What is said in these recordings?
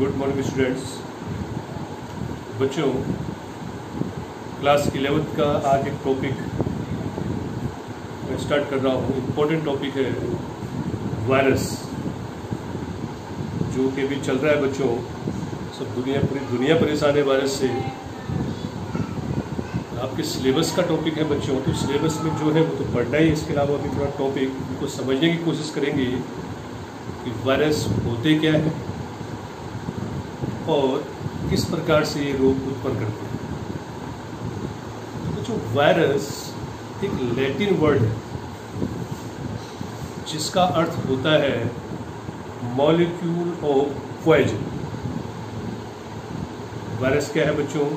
Good morning students. बच्चों, class 11th का आज एक टॉपिक मैं स्टार्ट कर रहा हूँ। इम्पोर्टेंट टॉपिक है वायरस, जो कि भी चल रहा है बच्चों। सब पूरी दुनिया परेशान है वायरस से। आपके सिलेबस का टॉपिक है बच्चों, तो सिलेबस में जो है वो तो पढ़ना ही। इसके अलावा अभी थोड़ा टॉपिक को समझने की कोशिश करेंगे कि वायरस होते क्या है और किस प्रकार से ये रोग उत्पन्न करते हैं। तो जो वायरस एक लैटिन वर्ड है जिसका अर्थ होता है मॉलिक्यूल ऑफ पॉइजन। वायरस क्या है बच्चों?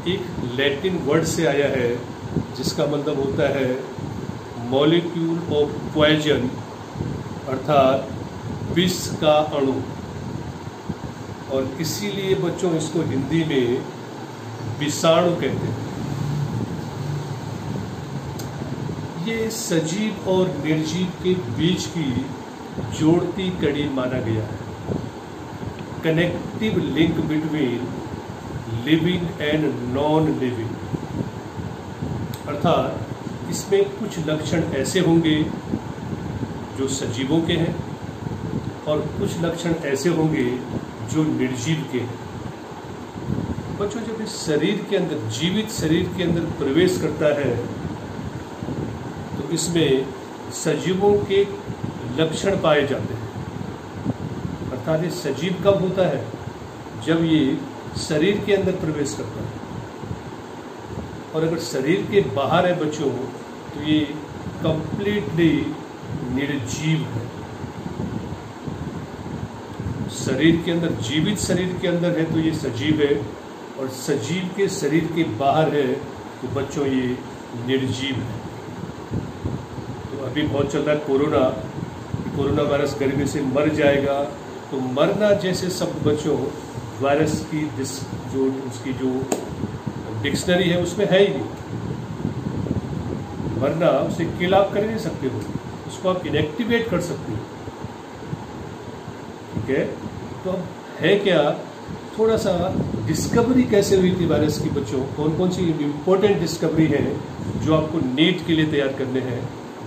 एक लैटिन वर्ड से आया है जिसका मतलब होता है मॉलिक्यूल ऑफ पॉइजन, अर्थात विष का अणु। और इसीलिए बच्चों इसको हिंदी में विषाणु कहते हैं। ये सजीव और निर्जीव के बीच की जोड़ती कड़ी माना गया है, connective link between living and non living. अर्थात इसमें कुछ लक्षण ऐसे होंगे जो सजीवों के हैं और कुछ लक्षण ऐसे होंगे जो निर्जीव के हैं। बच्चों, जब इस शरीर के अंदर, जीवित शरीर के अंदर प्रवेश करता है तो इसमें सजीवों के लक्षण पाए जाते हैं। अर्थात ये सजीव कब होता है? जब ये शरीर के अंदर प्रवेश करता है। और अगर शरीर के बाहर है बच्चों तो ये कंप्लीटली निर्जीव है। शरीर के अंदर, जीवित शरीर के अंदर है तो ये सजीव है, और सजीव के शरीर के बाहर है तो बच्चों ये निर्जीव है। तो अभी बहुत चल रहा है कोरोना वायरस गर्मी से मर जाएगा। तो मरना जैसे शब्द बच्चों वायरस की उसकी जो डिक्शनरी है उसमें है ही नहीं। मरना, उसे किल आप कर नहीं सकते हो, उसको आप इनएक्टिवेट कर सकते हो। ठीक है, तो अब है क्या, थोड़ा सा डिस्कवरी कैसे हुई थी वायरस की बच्चों, कौन कौन सी इंपॉर्टेंट डिस्कवरी है जो आपको नीट के लिए तैयार करने हैं,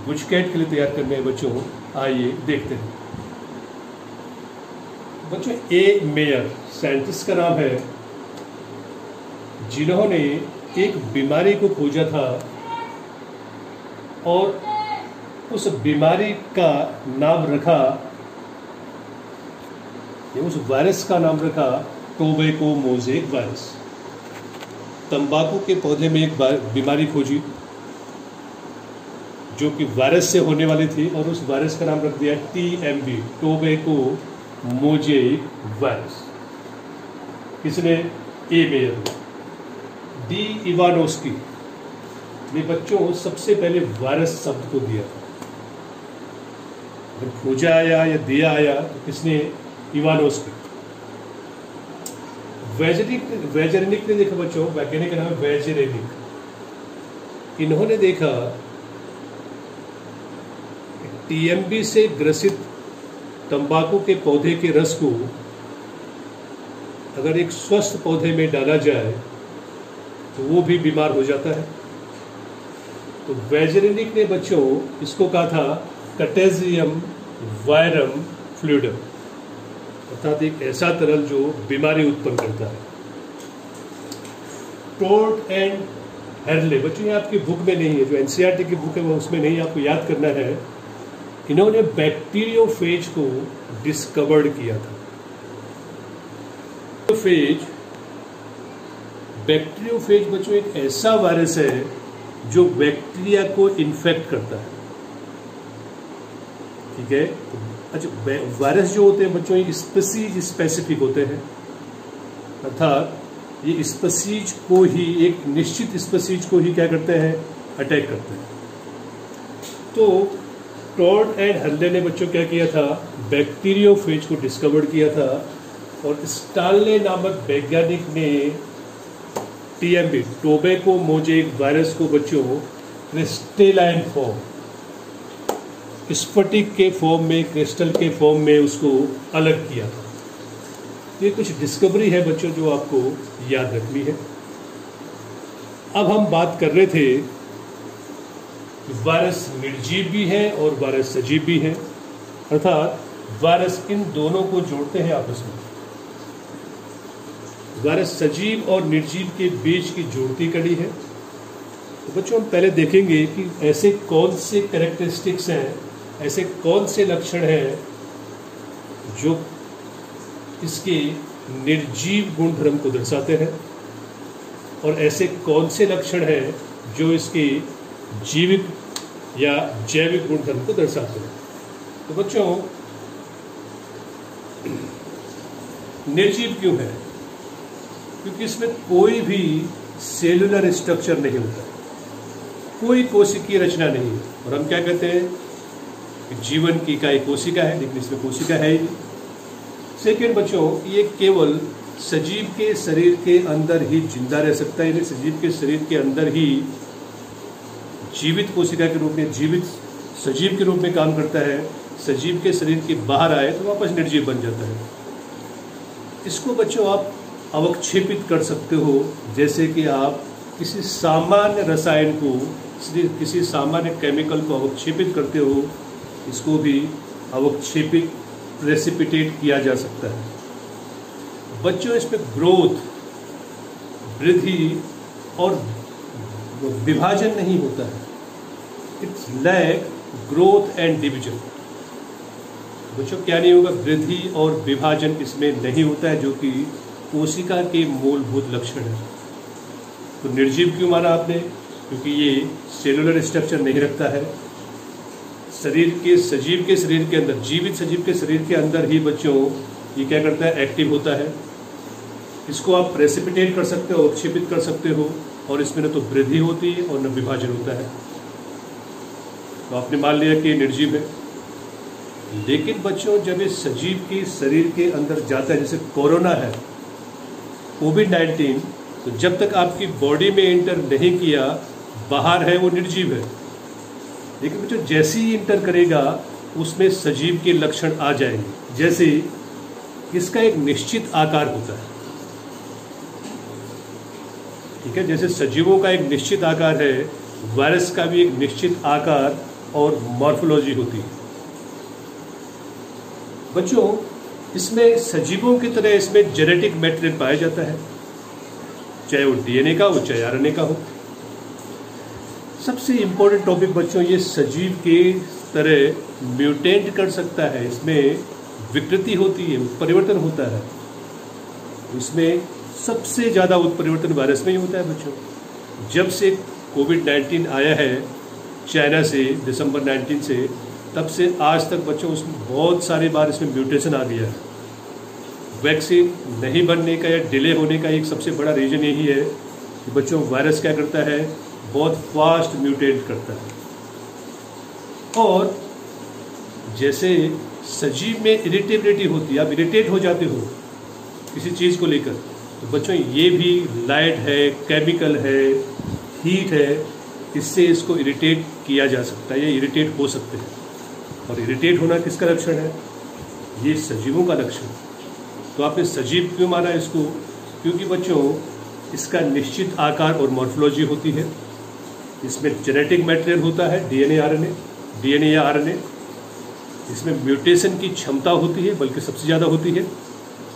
गुजकैट के लिए तैयार करने हैं बच्चों। आइए देखते हैं बच्चों। ए मेयर साइंटिस्ट का नाम है, जिन्होंने एक बीमारी को खोजा था और उस बीमारी का नाम रखा, उस वायरस का नाम रखा टोबैको मोज़ेक वायरस। तंबाकू के पौधे में एक बीमारी खोजी जो कि वायरस से होने वाली थी, और उस वायरस का नाम रख दिया TMV, टोबैको मोज़ेक वायरस। किसने? ए मेयर। डी इवानोस्की ने बच्चों सबसे पहले वायरस शब्द को दिया। जब खोजा आया या दिया आया तो किसने? इवानोस्की। वैजरेनिक ने देखा बच्चों, वैज्ञानिक का नाम है वैजरेनिक। इन्होंने देखा TMV से ग्रसित तंबाकू के पौधे के रस को अगर एक स्वस्थ पौधे में डाला जाए तो वो भी बीमार हो जाता है। तो वैजरेनिक ने बच्चों इसको कहा था कटेजियम वायरम फ्लूइडम, अर्थात एक ऐसा तरल जो बीमारी उत्पन्न करता है। टोर्ट एंड हेरले, बच्चों ये आपकी बुक में नहीं है, जो NCERT की बुक है वो उसमें नहीं, आपको याद करना है। इन्होंने बैक्टीरियोफेज को डिस्कवर्ड किया था। बैक्टीरियोफेज बच्चों एक ऐसा वायरस है जो बैक्टीरिया को इन्फेक्ट करता है। ठीक है, अच्छा, वायरस जो होते हैं बच्चों ये स्पीसीज स्पेसिफिक होते हैं, अर्थात ये स्पीसीज को ही, एक निश्चित स्पीसीज को ही क्या करते हैं? अटैक करते हैं। तो टोर्ट एंड हर्ले ने बच्चों क्या किया था? बैक्टीरियोफेज को डिस्कवर किया था, और स्टानले नामक वैज्ञानिक ने TMV, टोबैको मोज़ेक वायरस को बच्चों क्रिस्टलाइन फॉर्म, स्फटिक के फॉर्म में, क्रिस्टल के फॉर्म में उसको अलग किया था। ये कुछ डिस्कवरी है बच्चों जो आपको याद रखनी है। अब हम बात कर रहे थे वायरस निर्जीव भी है और वायरस सजीव भी है, अर्थात वायरस इन दोनों को जोड़ते हैं आपस में। वायरस सजीव और निर्जीव के बीच की जोड़ती कड़ी है। तो बच्चों हम पहले देखेंगे कि ऐसे कौन से कैरेक्टरिस्टिक्स हैं, ऐसे कौन से लक्षण हैं जो इसके निर्जीव गुण धर्म को दर्शाते हैं और ऐसे कौन से लक्षण हैं जो इसके जीवित या जैविक गुण धर्म को दर्शाते हैं। तो बच्चों निर्जीव क्यों है? क्योंकि इसमें कोई भी सेलुलर स्ट्रक्चर नहीं होता, कोई कोशिकीय रचना नहीं है। और हम क्या कहते हैं कि जीवन की इकाई कोशिका है, लेकिन इसमें कोशिका है ही नहीं। सेकेंड बच्चों, ये केवल सजीव के शरीर के अंदर ही जिंदा रह सकता है, यानी सजीव के शरीर के अंदर ही जीवित कोशिका के रूप में, जीवित सजीव के रूप में काम करता है। सजीव के शरीर के बाहर आए तो वापस निर्जीव बन जाता है। इसको बच्चों आप अवक्षेपित कर सकते हो, जैसे कि आप किसी सामान्य रसायन को, किसी सामान्य केमिकल को अवक्षेपित करते हो, इसको भी अवक्षेपित प्रेसिपिटेट किया जा सकता है। बच्चों इसमें ग्रोथ, वृद्धि और विभाजन नहीं होता है। It's lack growth and division. बच्चों क्या नहीं होगा? वृद्धि और विभाजन इसमें नहीं होता है, जो कि कोशिका के मूलभूत लक्षण है। तो निर्जीव क्यों माना आपने? क्योंकि ये सेलुलर स्ट्रक्चर नहीं रखता है। शरीर के, सजीव के शरीर के अंदर, जीवित सजीव के शरीर के अंदर ही बच्चों ये क्या करता है? एक्टिव होता है। इसको आप प्रेसिपिटेट कर सकते हो, अवक्षेपित कर सकते हो, और इसमें न तो वृद्धि होती है और न विभाजन होता है। तो आपने मान लिया कि निर्जीव है। लेकिन बच्चों जब ये सजीव के शरीर के अंदर जाता है, जैसे कोरोना है, कोविड-19, तो जब तक आपकी बॉडी में इंटर नहीं किया, बाहर है, वो निर्जीव है। लेकिन बच्चों जैसे ही इंटर करेगा उसमें सजीव के लक्षण आ जाएंगे। जैसे इसका एक निश्चित आकार होता है, ठीक है, जैसे सजीवों का एक निश्चित आकार है, वायरस का भी एक निश्चित आकार और मॉर्फोलॉजी होती है। बच्चों इसमें सजीवों की तरह इसमें जेनेटिक मैटेरियल पाया जाता है, चाहे वो डीएनए का हो, चाहे आरएनए का हो। सबसे इम्पोर्टेंट टॉपिक बच्चों, ये सजीव के तरह म्यूटेंट कर सकता है, इसमें विकृति होती है, उत्परिवर्तन होता है। इसमें सबसे ज़्यादा उत्परिवर्तन वायरस में ही होता है बच्चों। जब से कोविड-19 आया है चाइना से, दिसंबर 19 से, तब से आज तक बच्चों उसमें बहुत सारी बार इसमें म्यूटेशन आ गया है। वैक्सीन नहीं बनने का या डिले होने का एक सबसे बड़ा रीज़न यही है कि बच्चों वायरस क्या करता है? बहुत फास्ट म्यूटेट करता है। और जैसे सजीव में इरिटेबिलिटी होती है, आप इरिटेट हो जाते हो किसी चीज़ को लेकर, तो बच्चों ये भी लाइट है, केमिकल है, हीट है, इससे इसको इरिटेट किया जा सकता है, या इरिटेट हो सकते हैं। और इरिटेट होना किसका लक्षण है? ये सजीवों का लक्षण। तो आपने सजीव क्यों माना इसको? क्योंकि बच्चों इसका निश्चित आकार और मॉर्फोलॉजी होती है, इसमें जेनेटिक मटेरियल होता है, डीएनए या आरएनए, इसमें म्यूटेशन की क्षमता होती है, बल्कि सबसे ज़्यादा होती है।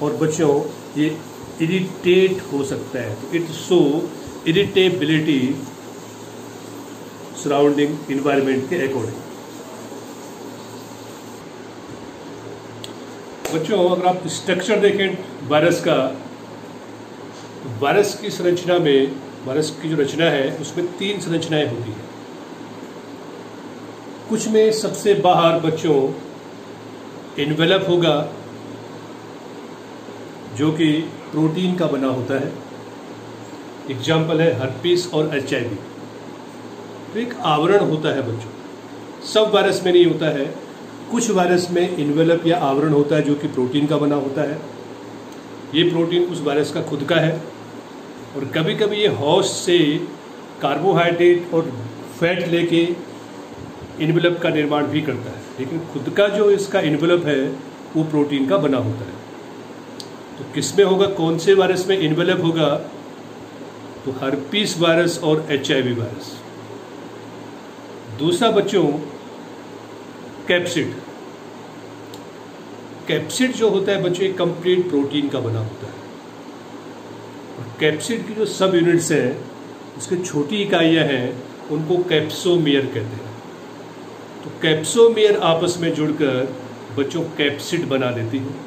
और बच्चों ये इरिटेट हो सकता है, तो it show irritability surrounding environment के अकॉर्डिंग। बच्चों अगर आप स्ट्रक्चर देखें वायरस का, तो वायरस की संरचना में, वायरस की जो रचना है उसमें 3 संरचनाएं होती हैं। कुछ में सबसे बाहर बच्चों इन्वेलप होगा, जो कि प्रोटीन का बना होता है। एग्जाम्पल है हर्पीस और HIV। तो एक आवरण होता है बच्चों, सब वायरस में नहीं होता है। कुछ वायरस में इन्वेलप या आवरण होता है जो कि प्रोटीन का बना होता है। ये प्रोटीन उस वायरस का खुद का है, और कभी कभी ये होस्ट से कार्बोहाइड्रेट और फैट लेके इन्वेलप का निर्माण भी करता है, लेकिन खुद का जो इसका इन्वेलप है वो प्रोटीन का बना होता है। तो किसमें होगा, कौन से वायरस में इन्वेलप होगा, तो हर्पीस वायरस और HIV वायरस। दूसरा बच्चों कैप्सिड। कैप्सिड जो होता है बच्चों एक कंप्लीट प्रोटीन का बना होता है। और कैप्सिड की जो सब यूनिट्स हैं, उसके छोटी इकाइयां हैं, उनको कैप्सोमियर कहते हैं। तो कैप्सोमियर आपस में जुड़कर बच्चों कैप्सिड बना देती है।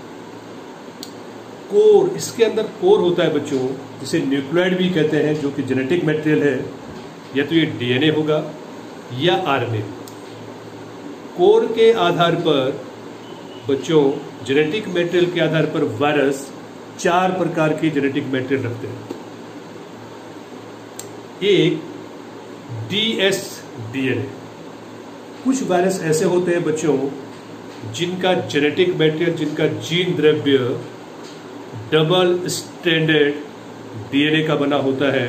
कोर, इसके अंदर कोर होता है बच्चों, जिसे न्यूक्लियोइड भी कहते हैं, जो कि जेनेटिक मटेरियल है, या तो ये DNA होगा या RNA। कोर के आधार पर बच्चों, जेनेटिक मटेरियल के आधार पर वायरस 4 प्रकार के जेनेटिक मटेरियल रखते हैं। एक dsDNA। कुछ वायरस ऐसे होते हैं बच्चों जिनका जेनेटिक मटेरियल, जिनका जीन द्रव्य डबल स्ट्रैंडेड DNA का बना होता है,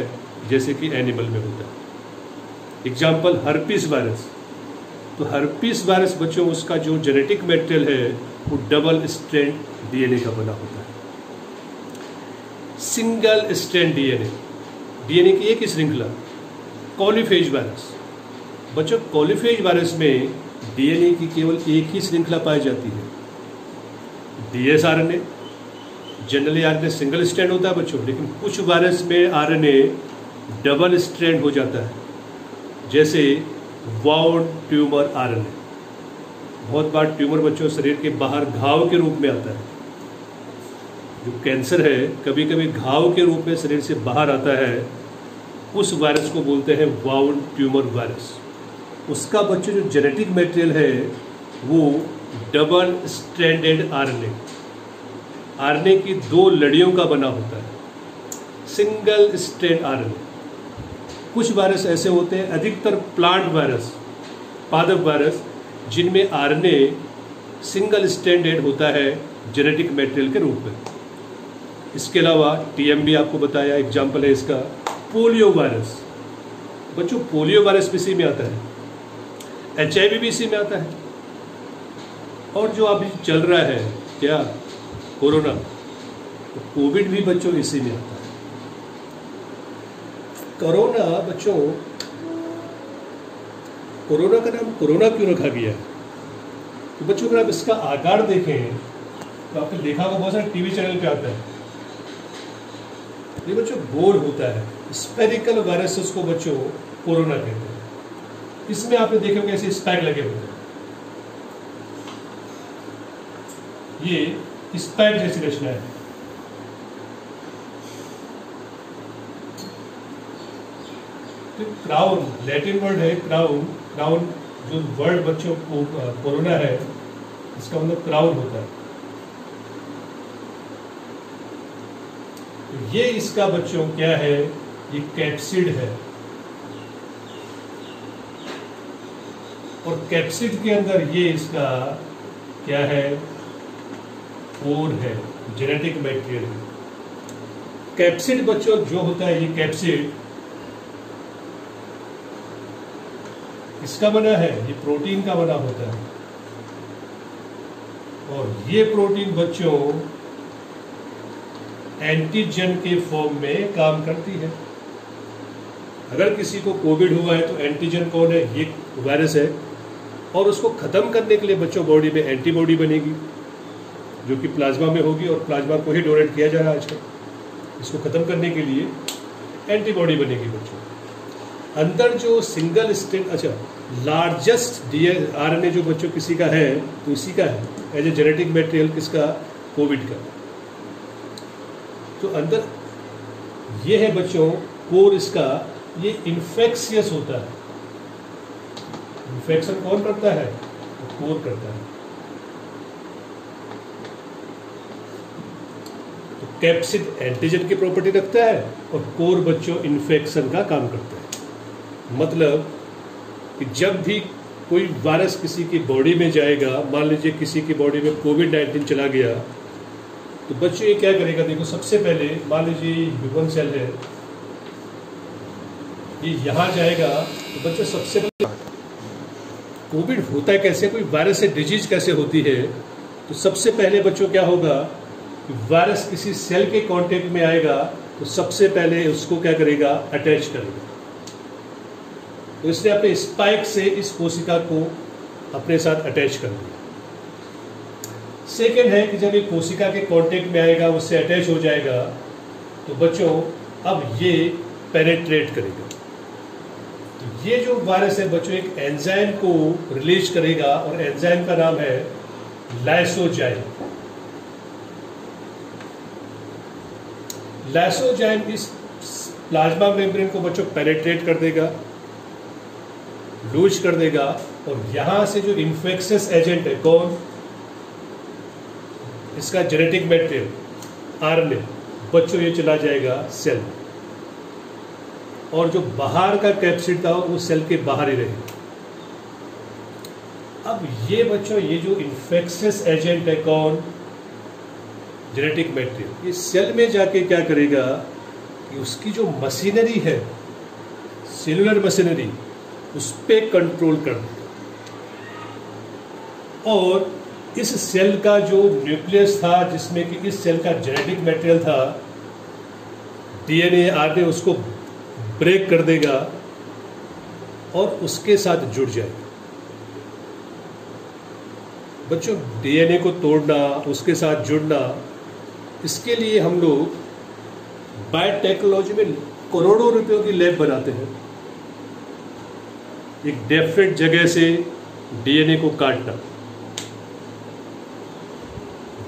जैसे कि एनिमल में होता है। Example herpes virus. तो हर्पीस वायरस बच्चों, उसका जो जेनेटिक मटेरियल है वो डबल स्ट्रैंड DNA का बना होता है। सिंगल स्ट्रैंड DNA की एक ही श्रृंखला। कॉलीफेज वायरस। बच्चों कॉलीफेज वायरस में DNA की केवल एक ही श्रृंखला पाई जाती है, dsRNA। Generally RNA single strand होता है बच्चों, लेकिन कुछ वायरस में RNA डबल स्ट्रैंड हो जाता है, जैसे वाउंड ट्यूमर RNA। बहुत बार ट्यूमर बच्चों शरीर के बाहर घाव के रूप में आता है। जो कैंसर है कभी कभी घाव के रूप में शरीर से बाहर आता है, उस वायरस को बोलते हैं वाउंड ट्यूमर वायरस। उसका बच्चों जो जेनेटिक मटेरियल है वो डबल स्ट्रैंडेड RNA की 2 लड़ियों का बना होता है, सिंगल स्ट्रैंड RNA। कुछ वायरस ऐसे होते हैं, अधिकतर प्लांट वायरस, पादप वायरस, जिनमें RNA सिंगल स्ट्रैंडेड होता है जेनेटिक मटेरियल के रूप में। इसके अलावा TMB आपको बताया, एग्जाम्पल है इसका पोलियो वायरस। बच्चों पोलियो वायरस भी इसी में आता है, HIV भी इसी में आता है, और जो अभी चल रहा है क्या, कोरोना, तो कोविड भी बच्चों इसी में आता है। कोरोना बच्चों, कोरोना का नाम कोरोना क्यों रखा गया है? तो बच्चों अगर आप इसका आकार देखें तो आपने देखा होगा बहुत सारे टीवी चैनल पे आता है। ये बच्चों गोल होता है, स्फेरिकल वायरसेस को बच्चों कोरोना कहते हैं। इसमें आपने देखे होंगे ऐसे स्पैक लगे होते हैं, ये स्पैक जैसी रचना है। तो क्राउन लैटिन वर्ड है, क्राउन। क्राउन जो वर्ड बच्चों को कोरोना है, इसका मतलब क्राउन होता है। तो ये इसका बच्चों क्या है, ये कैप्सिड है। और कैप्सिड के अंदर ये इसका क्या है, कोर है, जेनेटिक मटेरियल है। कैप्सिड बच्चों जो होता है, ये कैप्सिड इसका बना है, ये प्रोटीन का बना होता है। और ये प्रोटीन बच्चों एंटीजन के फॉर्म में काम करती है। अगर किसी को कोविड हुआ है तो एंटीजन कौन है, ये वायरस है। और उसको खत्म करने के लिए बच्चों बॉडी में एंटीबॉडी बनेगी, जो कि प्लाज्मा में होगी, और प्लाज्मा को ही डोनेट किया जा रहा है आजकल। इसको खत्म करने के लिए एंटीबॉडी बनेगी बच्चों। अंदर जो सिंगल स्ट्रैंड, अच्छा लार्जेस्ट RNA जो बच्चों किसी का है तो इसी का है एज ए जेनेटिक मटेरियल, किसका, कोविड का। तो अंदर ये है बच्चों कोर इसका, ये इन्फेक्शियस होता है। इन्फेक्शन कौन करता है, तो कोर करता है। तो कैप्सिड एंटीजन की प्रॉपर्टी रखता है और कोर बच्चों इन्फेक्शन का काम करता है। मतलब कि जब भी कोई वायरस किसी की बॉडी में जाएगा, मान लीजिए किसी की बॉडी में कोविड-19 चला गया, तो बच्चों ये क्या करेगा, देखो सबसे पहले मान लीजिए ह्यूमन सेल है, ये यहाँ जाएगा, तो बच्चों सबसे पहले कोविड होता है कैसे, कोई वायरस से डिजीज कैसे होती है, तो सबसे पहले बच्चों क्या होगा, कि वायरस किसी सेल के कांटेक्ट में आएगा तो सबसे पहले उसको क्या करेगा, अटैच करेगा। तो इसने अपने स्पाइक से इस कोशिका को अपने साथ अटैच कर दिया। सेकेंड है कि जब ये कोशिका के कांटेक्ट में आएगा, उससे अटैच हो जाएगा, तो बच्चों अब ये पेनेट्रेट करेगा। तो ये जो वायरस है बच्चों एक एंजाइम को रिलीज करेगा और एंजाइम का नाम है लाइसोजाइम। लाइसोजाइम इस प्लाज्मा मेम्ब्रेन को बच्चों पेनेट्रेट कर देगा, लूज कर देगा, और यहां से जो इन्फेक्शियस एजेंट है कौन, इसका जेनेटिक मटेरियल आरएनए बच्चों ये चला जाएगा सेल में, और जो बाहर का कैप्सिड था वो सेल के बाहर ही रहेगा। अब ये बच्चों ये जो इन्फेक्शियस एजेंट है कौन, जेनेटिक मटेरियल, ये सेल में जाके क्या करेगा कि उसकी जो मशीनरी है, सेलुलर मशीनरी, उस पर कंट्रोल कर देगा, और इस सेल का जो न्यूक्लियस था जिसमें कि इस सेल का जेनेटिक मटेरियल था, डीएनए आरएनए, उसको ब्रेक कर देगा और उसके साथ जुड़ जाएगा। बच्चों डीएनए को तोड़ना, उसके साथ जुड़ना, इसके लिए हम लोग बायोटेक्नोलॉजी में करोड़ों रुपयों की लैब बनाते हैं। एक डेफिनेट जगह से डीएनए को काटना,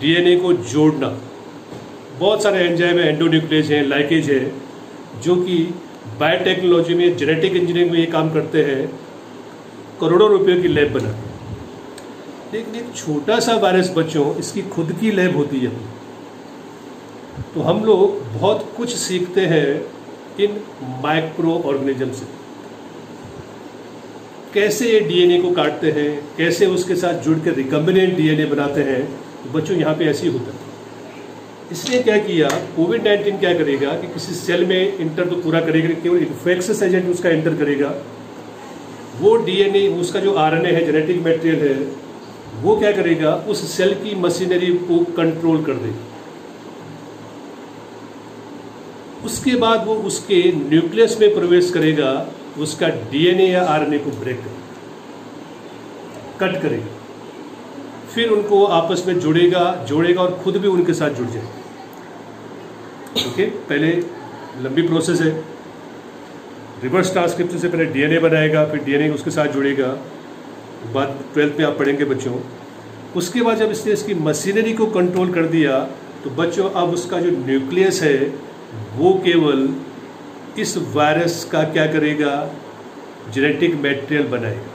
डीएनए को जोड़ना, बहुत सारे एंजाइम है, एंडोन्यूक्लियस है, लाइकेज है, जो कि बायोटेक्नोलॉजी में, जेनेटिक इंजीनियरिंग में ये काम करते हैं, करोड़ों रुपयों की लैब बनाते हैं। लेकिन एक छोटा सा वायरस बच्चों, इसकी खुद की लैब होती है। तो हम लोग बहुत कुछ सीखते हैं इन माइक्रो ऑर्गेनिज्म से, कैसे ये डीएनए को काटते हैं, कैसे उसके साथ जुड़ के रिकम्बिनेंट डीएनए बनाते हैं। तो बच्चों यहाँ पे ऐसे ही होता है। इसलिए क्या किया, कोविड-19 क्या करेगा कि किसी सेल में इंटर तो पूरा करेगा, केवल इन्फेक्शियस एजेंट उसका इंटर करेगा, वो डीएनए, उसका जो आरएनए है, जेनेटिक मटेरियल है, वो क्या करेगा, उस सेल की मशीनरी को कंट्रोल कर देगा। उसके बाद वो उसके न्यूक्लियस में प्रवेश करेगा, उसका डीएनए या आरएनए को ब्रेक करेगा, कट करेगा, फिर उनको आपस में जोड़ेगा और खुद भी उनके साथ जुड़ जाएगा। ओके, पहले लंबी प्रोसेस है, रिवर्स ट्रांसक्रिप्शन से पहले डीएनए बनाएगा, फिर डीएनए उसके साथ जुड़ेगा, बाद 12th में आप पढ़ेंगे बच्चों। उसके बाद जब इसने इसकी मशीनरी को कंट्रोल कर दिया, तो बच्चों अब उसका जो न्यूक्लियस है वो केवल इस वायरस का क्या करेगा, जेनेटिक मटेरियल बनाएगा।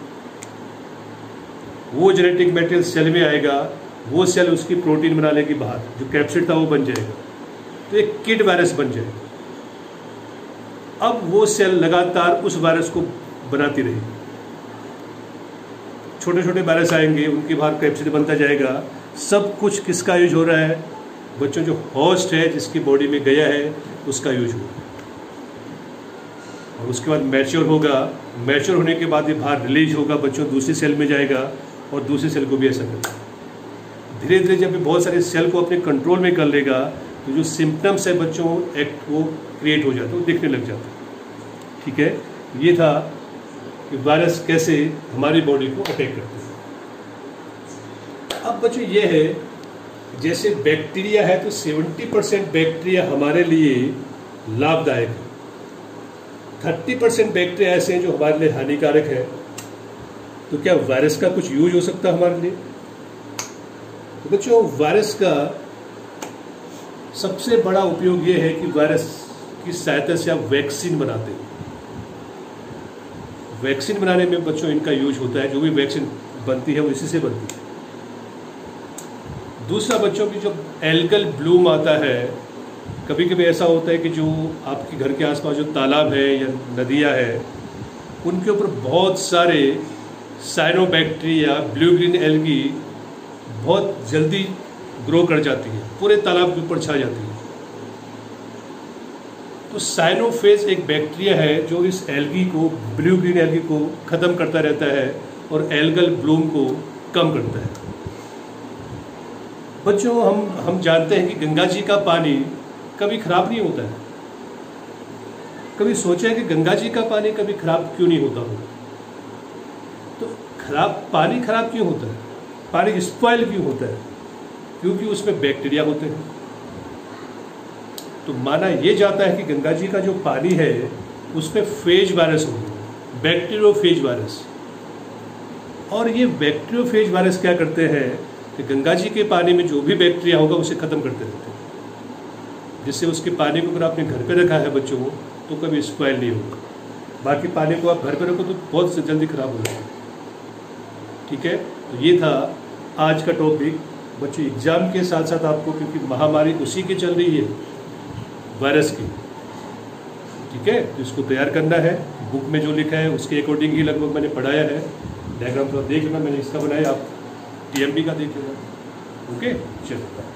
वो जेनेटिक मटेरियल सेल में आएगा, वो सेल उसकी प्रोटीन बना लेगी, बाहर जो कैप्सिड था वो बन जाएगा, तो एक किड वायरस बन जाएगा। अब वो सेल लगातार उस वायरस को बनाती रहेगी, छोटे छोटे वायरस आएंगे, उनके बाहर कैप्सिड बनता जाएगा। सब कुछ किसका यूज हो रहा है बच्चों, जो होस्ट है जिसकी बॉडी में गया है उसका यूज होगा। और उसके बाद मैच्योर होगा, मैच्योर होने के बाद ये बाहर रिलीज होगा बच्चों, दूसरी सेल में जाएगा और दूसरी सेल को भी ऐसा करेगा। धीरे धीरे जब बहुत सारे सेल को अपने कंट्रोल में कर लेगा, तो जो सिम्टम्स है बच्चों वो क्रिएट हो जाते हैं, वो दिखने लग जाते हैं। ठीक है, ये था कि वायरस कैसे हमारी बॉडी को अटैक करते हैं। अब बच्चों ये है, जैसे बैक्टीरिया है तो 70% बैक्टीरिया हमारे लिए लाभदायक है, 30% बैक्टीरिया ऐसे हैं जो हमारे लिए हानिकारक है। तो क्या वायरस का कुछ यूज हो सकता है हमारे लिए? तो बच्चों वायरस का सबसे बड़ा उपयोग ये है कि वायरस की सहायता से आप वैक्सीन बनाते हैं। वैक्सीन बनाने में बच्चों इनका यूज होता है, जो भी वैक्सीन बनती है वो इसी से बनती है। दूसरा बच्चों की जब एल्गल ब्लूम आता है, कभी कभी ऐसा होता है कि जो आपके घर के आसपास जो तालाब है या नदियाँ है, उनके ऊपर बहुत सारे साइनोबैक्टीरिया, ब्लू ग्रीन एल्गी बहुत जल्दी ग्रो कर जाती है, पूरे तालाब के ऊपर छा जाती है। तो साइनोफेज एक बैक्टीरिया है जो इस एल्गी को, ब्लू ग्रीन एल्गी को ख़त्म करता रहता है और एल्गल ब्लूम को कम करता है। बच्चों, हम जानते हैं कि गंगा जी का पानी कभी खराब नहीं होता है। कभी सोचा है कि गंगा जी का पानी कभी खराब क्यों नहीं होता होगा? तो पानी खराब क्यों होता है? पानी स्पॉइल क्यों होता है? क्योंकि उसमें बैक्टीरिया होते हैं। तो माना यह जाता है कि गंगा जी का जो पानी है उसमें फेज वायरस होंगे, बैक्टीरियोफेज वायरस। और ये बैक्टीरियोफेज वायरस क्या करते हैं कि गंगा जी के पानी में जो भी बैक्टीरिया होगा उसे ख़त्म करते रहते हैं, जिससे उसके पानी को अगर आपने घर पे रखा है बच्चों तो कभी स्पॉइल नहीं होगा। बाकी पानी को आप घर पे रखो तो बहुत से जल्दी ख़राब हो जाएगा। ठीक है, तो ये था आज का टॉपिक बच्चों। एग्ज़ाम के साथ साथ आपको, क्योंकि महामारी उसी की चल रही है, वायरस की, ठीक है, तो इसको तैयार करना है। बुक में जो लिखा है उसके अकॉर्डिंग ही लगभग मैंने पढ़ाया है। डायग्राम तो देख लेना, मैंने इसका बनाया, आप टीएमबी का देख लेना। ओके, चलो।